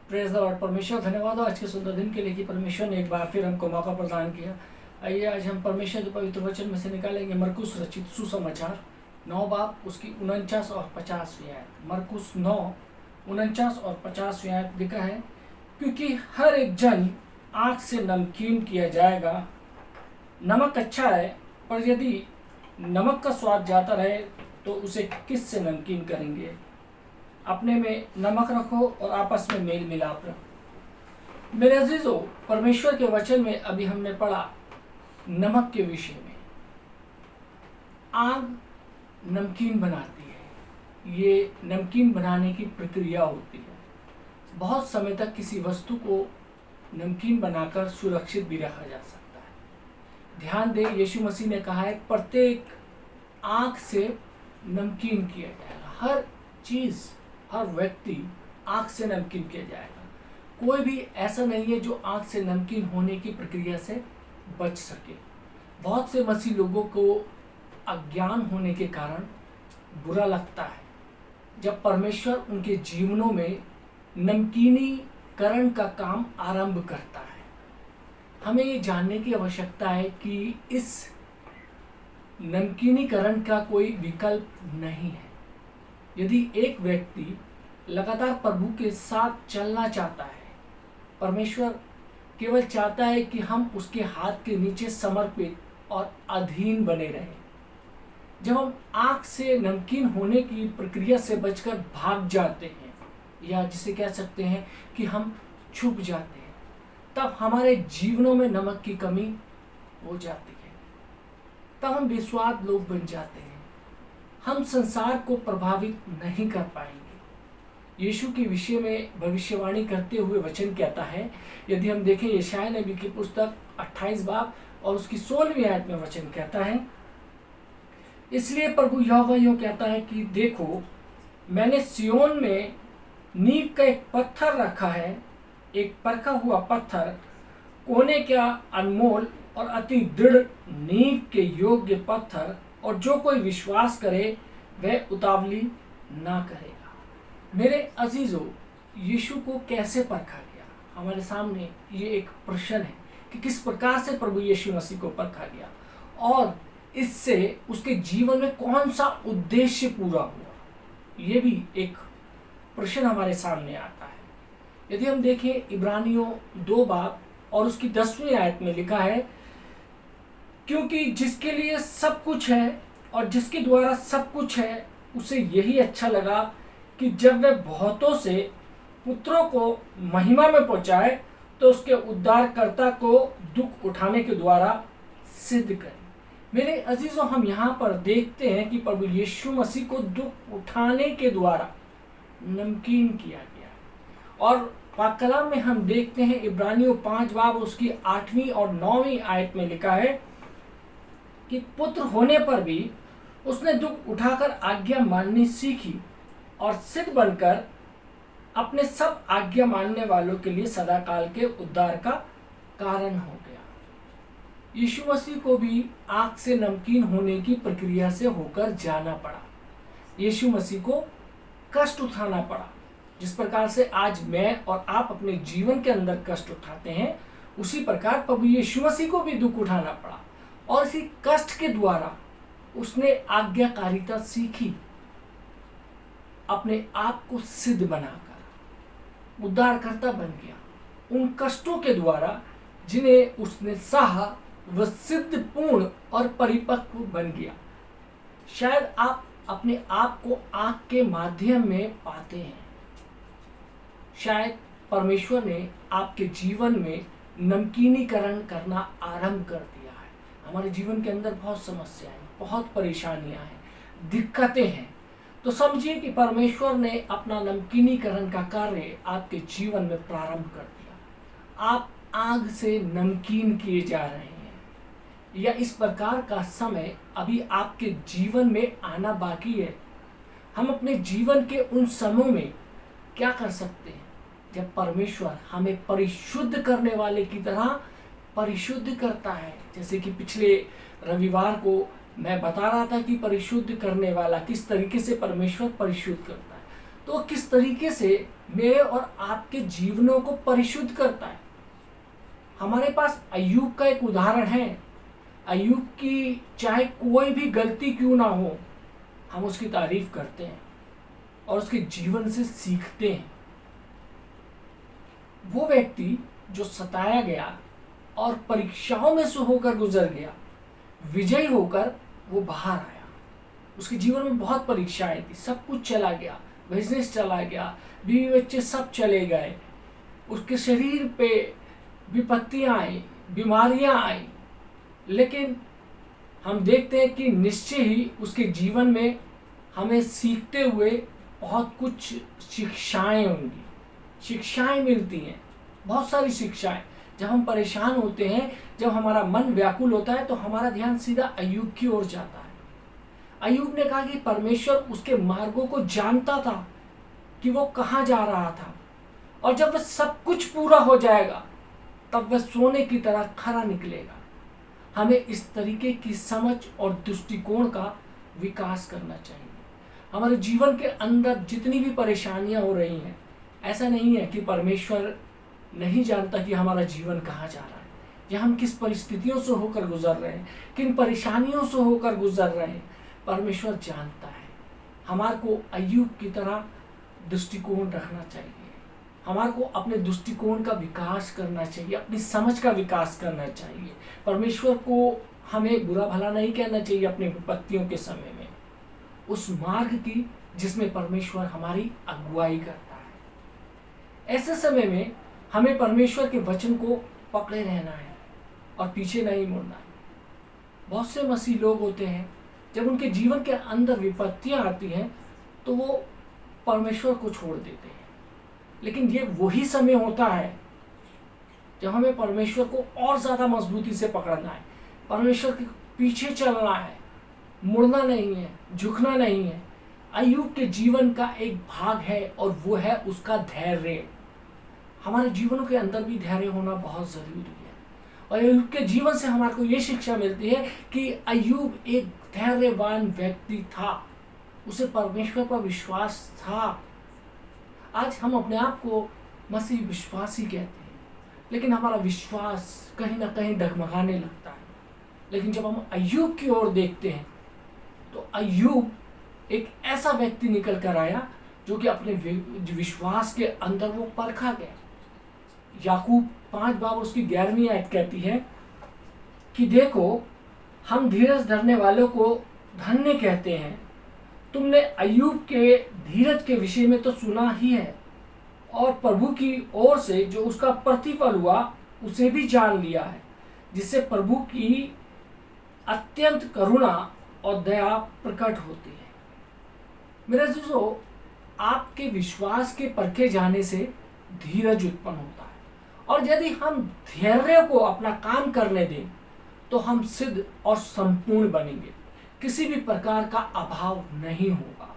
Praise the Lord. परमेश्वर धन्यवाद हो आज के सुंदर दिन के लिए कि परमेश्वर ने एक बार फिर हमको मौका प्रदान किया। आइए आज हम परमेश्वर के पवित्र वचन में से निकालेंगे मरकुस रचित सुसमाचार 9 बाब उसकी 49 और 50वीं आयत। मरकुस 9 49 और 50वीं आयत लिखा है, क्योंकि हर एक जन आँख से नमकीन किया जाएगा। नमक अच्छा है, पर यदि नमक का स्वाद जाता रहे तो उसे किस से नमकीन करेंगे। अपने में नमक रखो और आपस में मेल मिलाप रखो। मेरे अजीजों, परमेश्वर के वचन में अभी हमने पढ़ा नमक के विषय में। आग नमकीन बनाती है, ये नमकीन बनाने की प्रक्रिया होती है। बहुत समय तक किसी वस्तु को नमकीन बनाकर सुरक्षित भी रखा जा सकता है। ध्यान दें, यीशु मसीह ने कहा है प्रत्येक आग से नमकीन किया जाएगा। हर चीज, हर व्यक्ति आग से नमकीन किया जाएगा। कोई भी ऐसा नहीं है जो आग से नमकीन होने की प्रक्रिया से बच सके। बहुत से मसीह लोगों को अज्ञान होने के कारण बुरा लगता है जब परमेश्वर उनके जीवनों में नमकीनीकरण का काम आरंभ करता है। हमें ये जानने की आवश्यकता है कि इस नमकीनीकरण का कोई विकल्प नहीं है। यदि एक व्यक्ति लगातार प्रभु के साथ चलना चाहता है, परमेश्वर केवल चाहता है कि हम उसके हाथ के नीचे समर्पित और अधीन बने रहें। जब हम आग से नमकीन होने की प्रक्रिया से बचकर भाग जाते हैं, या जिसे कह सकते हैं कि हम छुप जाते हैं, तब हमारे जीवनों में नमक की कमी हो जाती है। तब हम बेस्वाद लोग बन जाते हैं। हम संसार को प्रभावित नहीं कर पाएंगे। यीशु के विषय में भविष्यवाणी करते हुए वचन कहता है, यदि हम देखें यशायाह नबी की पुस्तक 28 बाब और उसकी 16वीं आयत में वचन कहता है, इसलिए प्रभु यहोवा यूं कहता है कि देखो, मैंने सियोन में नींव का एक पत्थर रखा है, एक परखा हुआ पत्थर, कोने का अनमोल और अति दृढ़ नींव के योग्य पत्थर, और जो कोई विश्वास करे वह उतावली ना करेगा। मेरे अजीजों, यीशु को कैसे परखा गया? हमारे सामने ये एक प्रश्न है कि किस प्रकार से प्रभु यीशु मसीह को परखा गया और इससे उसके जीवन में कौन सा उद्देश्य पूरा हुआ। ये भी एक प्रश्न हमारे सामने आता है। यदि हम देखें इब्रानियों 2 बाब और उसकी 10वीं आयत में लिखा है, क्योंकि जिसके लिए सब कुछ है और जिसके द्वारा सब कुछ है, उसे यही अच्छा लगा कि जब वह बहुतों से पुत्रों को महिमा में पहुंचाए तो उसके उद्धारकर्ता को दुख उठाने के द्वारा सिद्ध करे। मेरे अजीजों, हम यहाँ पर देखते हैं कि प्रभु यीशु मसीह को दुख उठाने के द्वारा नमकीन किया गया। और पाक कलाम में हम देखते हैं इब्रानियों 5 बाब उसकी 8वीं और 9वीं आयत में लिखा है कि पुत्र होने पर भी उसने दुख उठाकर आज्ञा माननी सीखी और सिद्ध बनकर अपने सब आज्ञा मानने वालों के लिए सदाकाल के उद्धार का कारण हो गया। यीशु मसीह को भी आग से नमकीन होने की प्रक्रिया से होकर जाना पड़ा। यीशु मसीह को कष्ट उठाना पड़ा। जिस प्रकार से आज मैं और आप अपने जीवन के अंदर कष्ट उठाते हैं, उसी प्रकार प्रभु यीशु मसीह को भी दुख उठाना पड़ा। और इसी कष्ट के द्वारा उसने आज्ञाकारिता सीखी, अपने आप को सिद्ध बनाकर उद्धारकर्ता बन गया। उन कष्टों के द्वारा जिन्हें उसने सहा, वह सिद्ध, पूर्ण और परिपक्व बन गया। शायद आप अपने आप को आग के माध्यम में पाते हैं। शायद परमेश्वर ने आपके जीवन में नमकीनीकरण करना आरंभ कर दिया है। हमारे जीवन के अंदर बहुत समस्याएं, बहुत परेशानियां हैं, दिक्कतें हैं, तो समझिए कि परमेश्वर ने अपना नमकीनीकरण का कार्य आपके जीवन में प्रारंभ कर दिया। आप आग से नमकीन किए जा रहे हैं, या इस प्रकार का समय अभी आपके जीवन में आना बाकी है। हम अपने जीवन के उन समयों में क्या कर सकते हैं जब परमेश्वर हमें परिशुद्ध करने वाले की तरह परिशुद्ध करता है। जैसे कि पिछले रविवार को मैं बता रहा था कि परिशुद्ध करने वाला किस तरीके से परमेश्वर परिशुद्ध करता है। तो वो किस तरीके से मेरे और आपके जीवनों को परिशुद्ध करता है। हमारे पास अय्यूब का एक उदाहरण है। अय्यूब की चाहे कोई भी गलती क्यों ना हो, हम उसकी तारीफ करते हैं और उसके जीवन से सीखते हैं। वो व्यक्ति जो सताया गया और परीक्षाओं में से होकर गुजर गया, विजयी होकर वो बाहर आया। उसके जीवन में बहुत परीक्षाएं थी, सब कुछ चला गया, बिजनेस चला गया, बीवी बच्चे सब चले गए, उसके शरीर पे विपत्तियां आई, बीमारियां आई, लेकिन हम देखते हैं कि निश्चय ही उसके जीवन में हमें सीखते हुए बहुत कुछ शिक्षाएं होंगी, शिक्षाएं मिलती हैं, बहुत सारी शिक्षाएं। जब हम परेशान होते हैं, जब हमारा मन व्याकुल होता है, तो हमारा ध्यान सीधा अय्यूब की ओर जाता है। अय्यूब ने कहा कि परमेश्वर उसके मार्गों को जानता था कि वो कहाँ जा रहा था, और जब वह सब कुछ पूरा हो जाएगा तब वह सोने की तरह खरा निकलेगा। हमें इस तरीके की समझ और दृष्टिकोण का विकास करना चाहिए। हमारे जीवन के अंदर जितनी भी परेशानियां हो रही हैं, ऐसा नहीं है कि परमेश्वर नहीं जानता कि हमारा जीवन कहाँ जा रहा है, या हम किस परिस्थितियों से होकर गुजर रहे हैं, किन परेशानियों से होकर गुजर रहे हैं। परमेश्वर जानता है। हमारे को अय्यूब की तरह दृष्टिकोण रखना चाहिए। हमारे को अपने दृष्टिकोण का विकास करना चाहिए, अपनी समझ का विकास करना चाहिए। परमेश्वर को हमें बुरा भला नहीं कहना चाहिए अपनी विपत्तियों के समय में, उस मार्ग की जिसमें परमेश्वर हमारी अगुवाई करता है। ऐसे समय में हमें परमेश्वर के वचन को पकड़े रहना है और पीछे नहीं मुड़ना है। बहुत से मसीह लोग होते हैं, जब उनके जीवन के अंदर विपत्तियां आती हैं तो वो परमेश्वर को छोड़ देते हैं। लेकिन ये वही समय होता है जब हमें परमेश्वर को और ज़्यादा मजबूती से पकड़ना है, परमेश्वर के पीछे चलना है, मुड़ना नहीं है, झुकना नहीं है। अय्यूब के जीवन का एक भाग है और वो है उसका धैर्य। हमारे जीवनों के अंदर भी धैर्य होना बहुत ज़रूरी है, और अय्यूब के जीवन से हमारे को ये शिक्षा मिलती है कि अय्यूब एक धैर्यवान व्यक्ति था, उसे परमेश्वर पर विश्वास था। आज हम अपने आप को मसीह विश्वासी कहते हैं, लेकिन हमारा विश्वास कहीं ना कहीं डगमगाने लगता है। लेकिन जब हम अय्यूब की ओर देखते हैं तो अय्यूब एक ऐसा व्यक्ति निकल कर आया जो कि अपने विश्वास के अंदर वो परखा गया। याकूब 5 बाब उसकी 11वीं आयत कहती है कि देखो, हम धीरज धरने वालों को धन्य कहते हैं। तुमने अय्यूब के धीरज के विषय में तो सुना ही है, और प्रभु की ओर से जो उसका प्रतिफल हुआ उसे भी जान लिया है, जिससे प्रभु की अत्यंत करुणा और दया प्रकट होती है। मेरे दोस्तों, आपके विश्वास के परखे जाने से धीरज उत्पन्न होता है, और यदि हम धैर्य को अपना काम करने दें तो हम सिद्ध और संपूर्ण बनेंगे, किसी भी प्रकार का अभाव नहीं होगा।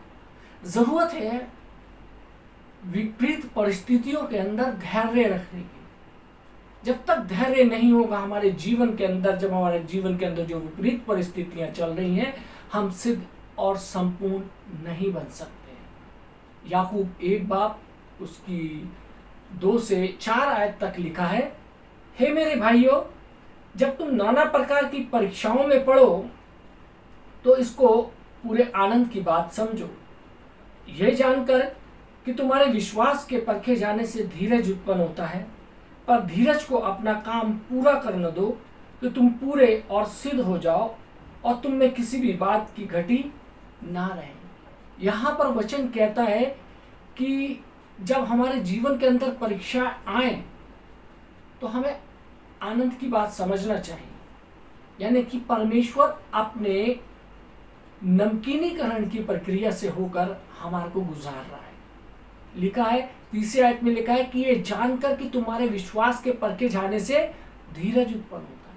जरूरत है विपरीत परिस्थितियों के अंदर धैर्य रखने की। जब तक धैर्य नहीं होगा हमारे जीवन के अंदर, जब हमारे जीवन के अंदर जो विपरीत परिस्थितियां चल रही हैं, हम सिद्ध और संपूर्ण नहीं बन सकते हैं। याकूब 1 बाब उसकी 2 से 4 आयत तक लिखा है, हे मेरे भाइयों, जब तुम नाना प्रकार की परीक्षाओं में पड़ो तो इसको पूरे आनंद की बात समझो, यह जानकर कि तुम्हारे विश्वास के परखे जाने से धीरज उत्पन्न होता है। पर धीरज को अपना काम पूरा करने दो कि तुम पूरे और सिद्ध हो जाओ और तुम में किसी भी बात की घटी ना रहे। यहाँ पर वचन कहता है कि जब हमारे जीवन के अंदर परीक्षा आए तो हमें आनंद की बात समझना चाहिए, यानी कि परमेश्वर अपने नमकीनीकरण की प्रक्रिया से होकर हमारे को गुजार रहा है। लिखा है 30 आयत में लिखा है कि ये जानकर कि तुम्हारे विश्वास के परखे जाने से धीरज उत्पन्न होता है।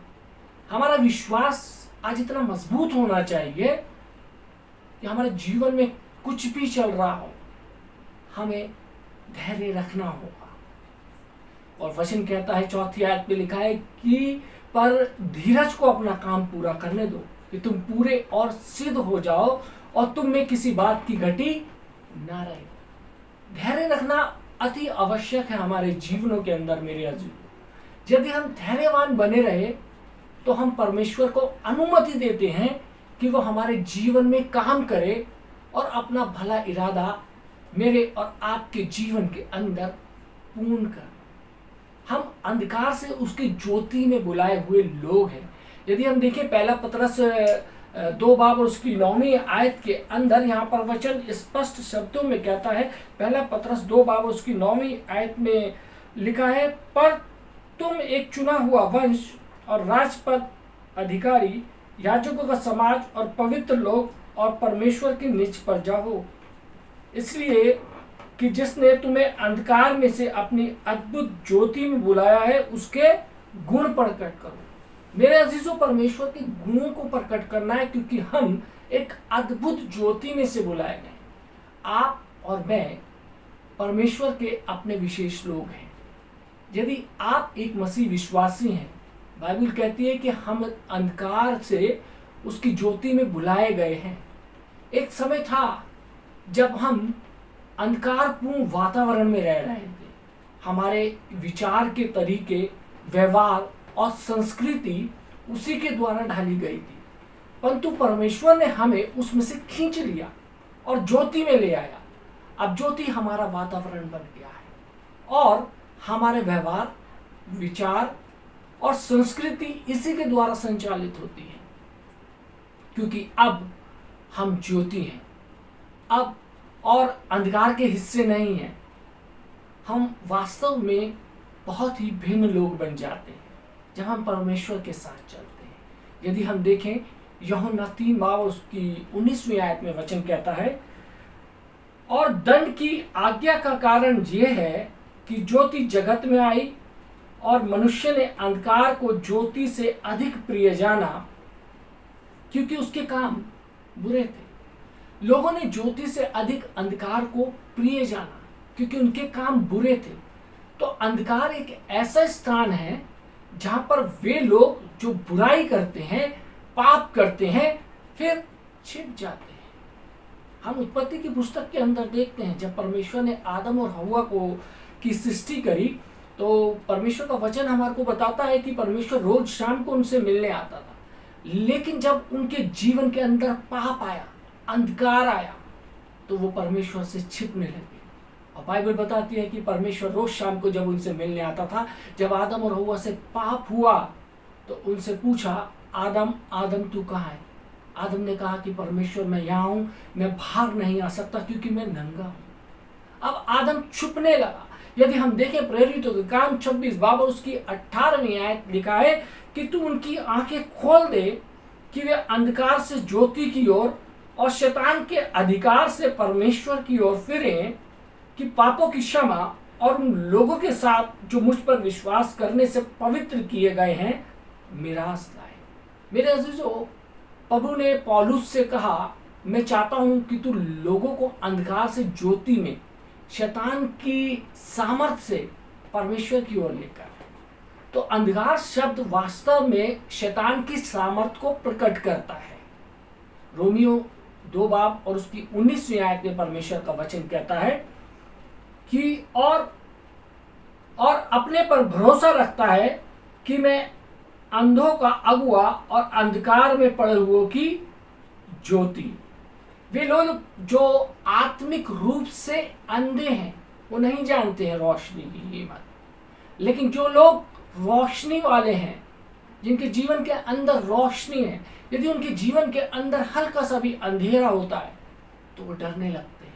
हमारा विश्वास आज इतना मजबूत होना चाहिए कि हमारे जीवन में कुछ भी चल रहा हो, हमें धैर्य रखना होगा। और वचन कहता है 4 आयत में लिखा है कि पर धीरज को अपना काम पूरा करने दो कि तुम पूरे और सिद्ध हो जाओ और तुम में किसी बात की घटी ना रहे। धैर्य रखना अति आवश्यक है हमारे जीवनों के अंदर मेरे अजीजों। यदि हम धैर्यवान बने रहे तो हम परमेश्वर को अनुमति देते हैं कि वो हमारे जीवन में काम करे और अपना भला इरादा मेरे और आपके जीवन के अंदर पूर्ण कर। हम अंधकार से उसकी ज्योति में बुलाए हुए लोग हैं। यदि हम देखें पहला पतरस 2 बाब और उसकी 9वीं आयत के अंदर यहाँ पर वचन स्पष्ट शब्दों में कहता है, पहला पतरस 2 बाब और उसकी 9वीं आयत में लिखा है, पर तुम एक चुना हुआ वंश और राजपद, अधिकारी, याजकों का समाज और पवित्र लोग और परमेश्वर की निज प्रजा हो, इसलिए कि जिसने तुम्हें अंधकार में से अपनी अद्भुत ज्योति में बुलाया है उसके गुण प्रकट करो। मेरे अजीजों, परमेश्वर के गुणों को प्रकट करना है, क्योंकि हम एक अद्भुत ज्योति में से बुलाए गए। आप और मैं परमेश्वर के अपने विशेष लोग हैं। यदि आप एक मसीह विश्वासी हैं, बाइबल कहती है कि हम अंधकार से उसकी ज्योति में बुलाए गए हैं। एक समय था जब हम अंधकारपूर्ण वातावरण में रह रहे थे। हमारे विचार के तरीके, व्यवहार और संस्कृति उसी के द्वारा ढाली गई थी, परंतु परमेश्वर ने हमें उसमें से खींच लिया और ज्योति में ले आया। अब ज्योति हमारा वातावरण बन गया है और हमारे व्यवहार, विचार और संस्कृति इसी के द्वारा संचालित होती है, क्योंकि अब हम ज्योति हैं अब और अंधकार के हिस्से नहीं हैं। हम वास्तव में बहुत ही भिन्न लोग बन जाते हैं जब हम परमेश्वर के साथ चलते हैं। यदि हम देखें यूहन्ना 3 बाब उसकी 19वीं आयत में वचन कहता है, और दंड की आज्ञा का कारण यह है कि ज्योति जगत में आई और मनुष्य ने अंधकार को ज्योति से अधिक प्रिय जाना, क्योंकि उसके काम बुरे थे। लोगों ने ज्योति से अधिक अंधकार को प्रिय जाना क्योंकि उनके काम बुरे थे। तो अंधकार एक ऐसा स्थान है जहां पर वे लोग जो बुराई करते हैं, पाप करते हैं, फिर छिप जाते हैं। हम उत्पत्ति की पुस्तक के अंदर देखते हैं, जब परमेश्वर ने आदम और हव्वा को की सृष्टि करी तो परमेश्वर का वचन हमारे को बताता है कि परमेश्वर रोज शाम को उनसे मिलने आता था। लेकिन जब उनके जीवन के अंदर पाप आया, अंधकार आया, तो वो परमेश्वर से छिपने लगे। और बाइबल बताती है कि परमेश्वर रोज शाम को जब उनसे मिलने आता था, जब आदम और हव्वा से पाप हुआ तो उनसे पूछा, आदम आदम तू कहाँ है? आदम ने कहा कि परमेश्वर मैं यहाँ हूँ, मैं बाहर नहीं आ सकता क्योंकि मैं नंगा हूँ। अब आदम छुपने लगा। यदि हम देखें प्रेरितों के काम 26 बाब उसकी 18वीं आयत लिखा है कि तू उनकी आंखें खोल दे कि वे अंधकार से ज्योति की ओर और शैतान के अधिकार से परमेश्वर की ओर फिरें, कि पापों की क्षमा और उन लोगों के साथ जो मुझ पर विश्वास करने से पवित्र किए गए हैं मिरास लाए। मेरे अजीजों, प्रभु ने पौलुस से कहा, मैं चाहता हूं कि तू लोगों को अंधकार से ज्योति में, शैतान की सामर्थ से परमेश्वर की ओर लेकर। तो अंधकार शब्द वास्तव में शैतान की सामर्थ को प्रकट करता है। रोमियो 2 बाब और उसकी 19वीं आयत में परमेश्वर का वचन कहता है कि और अपने पर भरोसा रखता है कि मैं अंधों का अगुआ और अंधकार में पड़े हुओं की ज्योति। वे लोग जो आत्मिक रूप से अंधे हैं वो नहीं जानते हैं रोशनी की कीमत, लेकिन जो लोग रोशनी वाले हैं, जिनके जीवन के अंदर रोशनी है, यदि उनके जीवन के अंदर हल्का सा भी अंधेरा होता है तो वो डरने लगते हैं।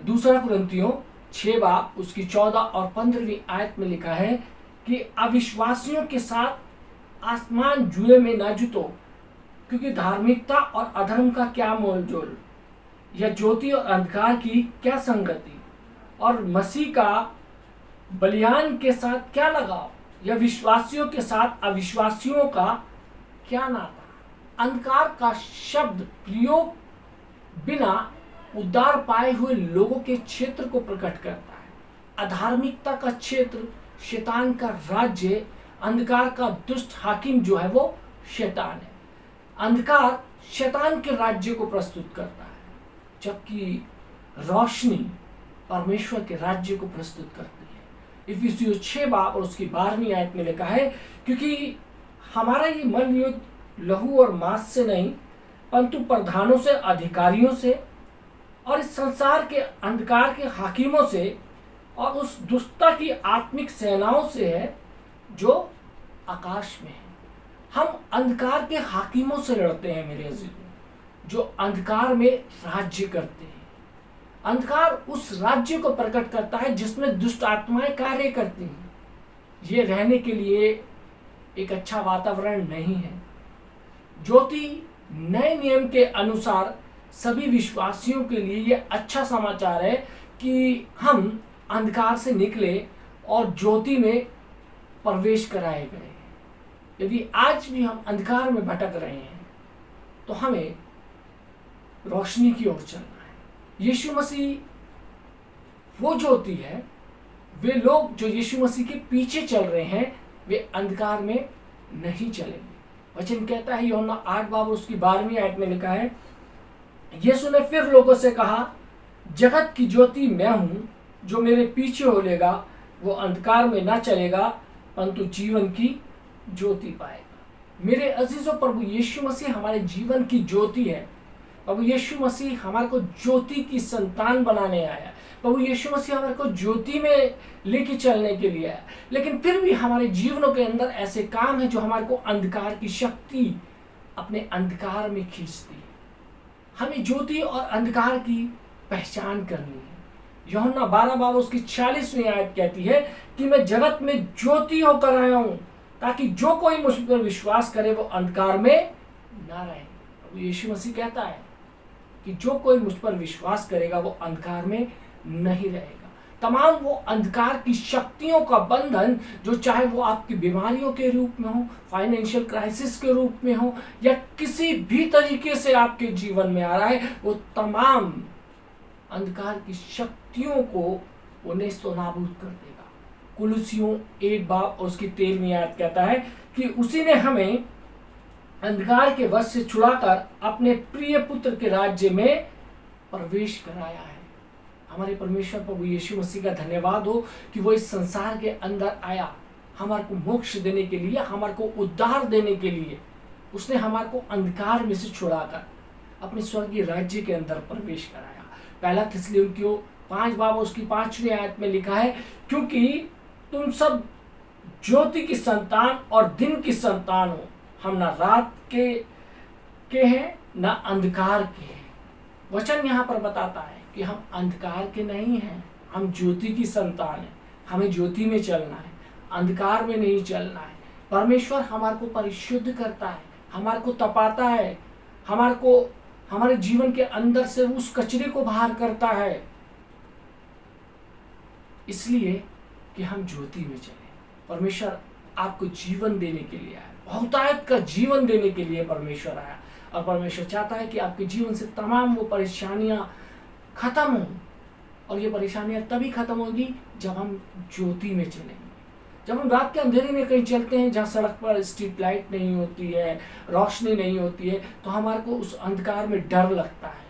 दूसरा कुरिन्थियों 6 बाब उसकी 14 और 15वीं आयत में लिखा है कि अविश्वासियों के साथ आसमान जुए में न जुटो, क्योंकि धार्मिकता और अधर्म का क्या मोलजोल, या ज्योति और अंधकार की क्या संगति, और मसीह का बलिदान के साथ क्या लगाव, या विश्वासियों के साथ अविश्वासियों का क्या नाता। अंधकार का शब्द प्रयोग बिना उद्धार पाए हुए लोगों के क्षेत्र को प्रकट करता है। अधार्मिकता का क्षेत्र शैतान का राज्य, अंधकार का दुष्ट हाकिम जो है वो शैतान है। अंधकार शैतान के राज्य को प्रस्तुत करता है, जबकि रोशनी परमेश्वर के राज्य को प्रस्तुत करती है। इफिसियों 6 बाब और उसकी 12वीं आयत में लिखा है, क्योंकि हमारा ये मन युद्ध लहू और मांस से नहीं परंतु प्रधानों से, अधिकारियों से और इस संसार के अंधकार के हाकिमों से और उस दुष्टता की आत्मिक सेनाओं से है जो आकाश में है। हम अंधकार के हाकिमों से लड़ते हैं मेरे अजीजों, जो अंधकार में राज्य करते हैं। अंधकार उस राज्य को प्रकट करता है जिसमें दुष्ट आत्माएं कार्य करती हैं। ये रहने के लिए एक अच्छा वातावरण नहीं है। ज्योति नए नियम के अनुसार सभी विश्वासियों के लिए यह अच्छा समाचार है कि हम अंधकार से निकले और ज्योति में प्रवेश कराए गए। यदि आज भी हम अंधकार में भटक रहे हैं तो हमें रोशनी की ओर चलना है। यीशु मसीह वो ज्योति है। वे लोग जो यीशु मसीह के पीछे चल रहे हैं वे अंधकार में नहीं चलेंगे। वचन कहता है, यूहन्ना 8 बाब उसकी 12वीं आयत में लिखा है, यीशु ने फिर लोगों से कहा, जगत की ज्योति मैं हूं, जो मेरे पीछे हो लेगा वो अंधकार में ना चलेगा परंतु जीवन की ज्योति पाएगा। मेरे अजीजों, प्रभु यीशु मसीह हमारे जीवन की ज्योति है। प्रभु यीशु मसीह हमारे को ज्योति की संतान बनाने आया। प्रभु यीशु मसीह हमारे को ज्योति में लेके चलने के लिए आया। लेकिन फिर भी हमारे जीवनों के अंदर ऐसे काम है जो हमारे को अंधकार की शक्ति अपने अंधकार में खींचती है। हमें ज्योति और अंधकार की पहचान करनी है। यूहन्ना 12 बाब उसकी 40वीं आयत कहती है कि मैं जगत में ज्योति होकर आया हूं ताकि जो कोई मुझ पर विश्वास करे वो अंधकार में ना रहे। अब यीशु मसीह कहता है कि जो कोई मुझ पर विश्वास करेगा वो अंधकार में नहीं रहेगा। तमाम वो अंधकार की शक्तियों का बंधन, जो चाहे वो आपकी बीमारियों के रूप में हो, फाइनेंशियल क्राइसिस के रूप में हो या किसी भी तरीके से आपके जीवन में आ रहा है, वो तमाम अंधकार की शक्तियों को वो नेस्तनाबूद कर देगा। कुलुसियों 1 बाब और उसकी 13वीं आयत कहता है कि उसी ने हमें अंधकार के वश से छुड़ाकर अपने प्रिय पुत्र के राज्य में प्रवेश कराया है। हमारे परमेश्वर प्रभु यीशु मसीह का धन्यवाद हो कि वो इस संसार के अंदर आया हमारे को मोक्ष देने के लिए, हमारे को उद्धार देने के लिए। उसने हमारे को अंधकार में से छुड़ाकर अपने स्वर्गीय राज्य के अंदर प्रवेश कराया। पहला थिस्सलुनीकियों 5 बाब उसकी 5वीं आयत में लिखा है, क्योंकि तुम सब ज्योति की संतान और दिन की संतान हो। हम ना रात के हैं ना अंधकार के हैं। वचन यहाँ पर बताता है कि हम अंधकार के नहीं हैं, हम ज्योति की संतान हैं। हमें ज्योति में चलना है, अंधकार में नहीं चलना है। परमेश्वर हमारे को परिशुद्ध करता है, हमारे को तपाता है, हमारे को हमारे जीवन के अंदर से उस कचरे को बाहर करता है, इसलिए कि हम ज्योति में चले। परमेश्वर आपको जीवन देने के लिए आया, बहुतायत का जीवन देने के लिए परमेश्वर आया। और परमेश्वर चाहता है कि आपके जीवन से तमाम वो परेशानियां खत्म हों। और ये परेशानियां तभी खत्म होगी जब हम ज्योति में चलेंगे। जब हम रात के अंधेरे में कहीं चलते हैं जहाँ सड़क पर स्ट्रीट लाइट नहीं होती है, रोशनी नहीं होती है, तो हमारे को उस अंधकार में डर लगता है।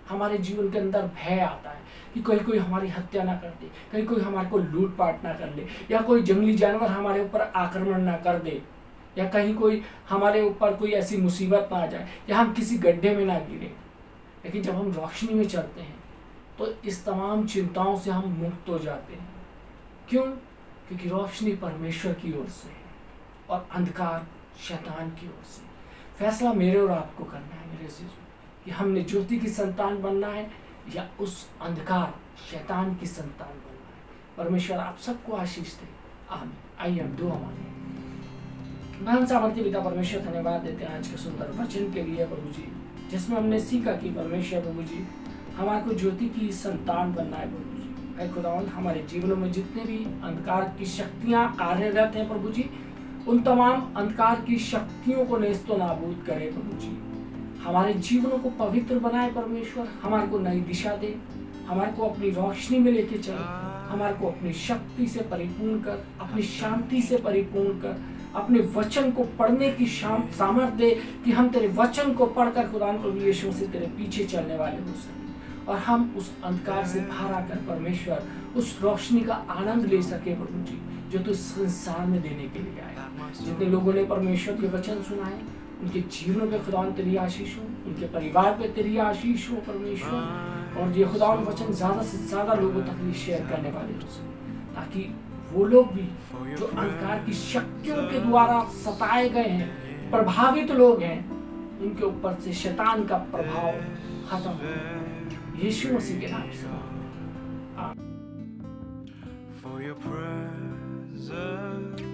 हमारे जीवन के अंदर भय आता है कि कोई हमारी हत्या ना कर दे, कहीं कोई हमारे को लूट पाट ना कर ले, या कोई जंगली जानवर हमारे ऊपर आक्रमण ना कर दे, या कहीं कोई हमारे ऊपर कोई ऐसी मुसीबत ना आ जाए, या हम किसी गड्ढे में ना गिरे। लेकिन जब हम रोशनी में चलते हैं तो इस तमाम चिंताओं से हम मुक्त हो जाते हैं। क्यों? क्योंकि रोशनी परमेश्वर की ओर से है और अंधकार शैतान की ओर से। फैसला मेरे और आपको करना है मेरे अजीजों, कि हमने ज्योति की संतान बनना है या उस अंधकार शैतान की संतान बनना है। परमेश्वर आप सबको आशीष दे। आमीन। आइए हम दुआ मांगे। महान सामर्थ्य पिता परमेश्वर, धन्यवाद देते हैं आज के सुंदर वचन के लिए प्रभु जी, जिसमें हमने सीखा कि परमेश्वर प्रभु जी हमारे को ज्योति की संतान बनना है प्रभु जी। ऐ खुदावंद, हमारे जीवनों में जितने भी अंधकार की शक्तियां कार्यरत हैं प्रभु जी, उन तमाम अंधकार की शक्तियों को नेस्तो नाबूद करे प्रभु जी। हमारे जीवनों को पवित्र बनाए परमेश्वर, हमारे को नई दिशा दे, हमारे को अपनी रोशनी में लेके चले, हमारे को अपनी शक्ति से परिपूर्ण कर, अपनी शांति से परिपूर्ण कर, अपने वचन को पढ़ने की सामर्थ्य दे कि हम तेरे वचन को पढ़कर खुदा प्रभु यीशु से तेरे पीछे चलने वाले हो सके। और हम उस अंधकार से बाहर आकर परमेश्वर उस रोशनी का आनंद ले सके प्रभु जी, जो तू संसार में देने के लिए आया। जितने लोगों ने परमेश्वर के वचन सुनाए, उनके जीवनों पे खुदा तेरी आशीष हो, उनके परिवार पे तेरी आशीष हो परमेश्वर। और ये खुदा वचन ज्यादा से ज्यादा लोगों तक शेयर करने वाले हो, ताकि वो लोग भी जो अंधकार की शक्तियों के द्वारा सताए गए हैं, प्रभावित लोग हैं, उनके ऊपर से शैतान का प्रभाव खत्म हो, यीशु मसीह के नाम से। For your presence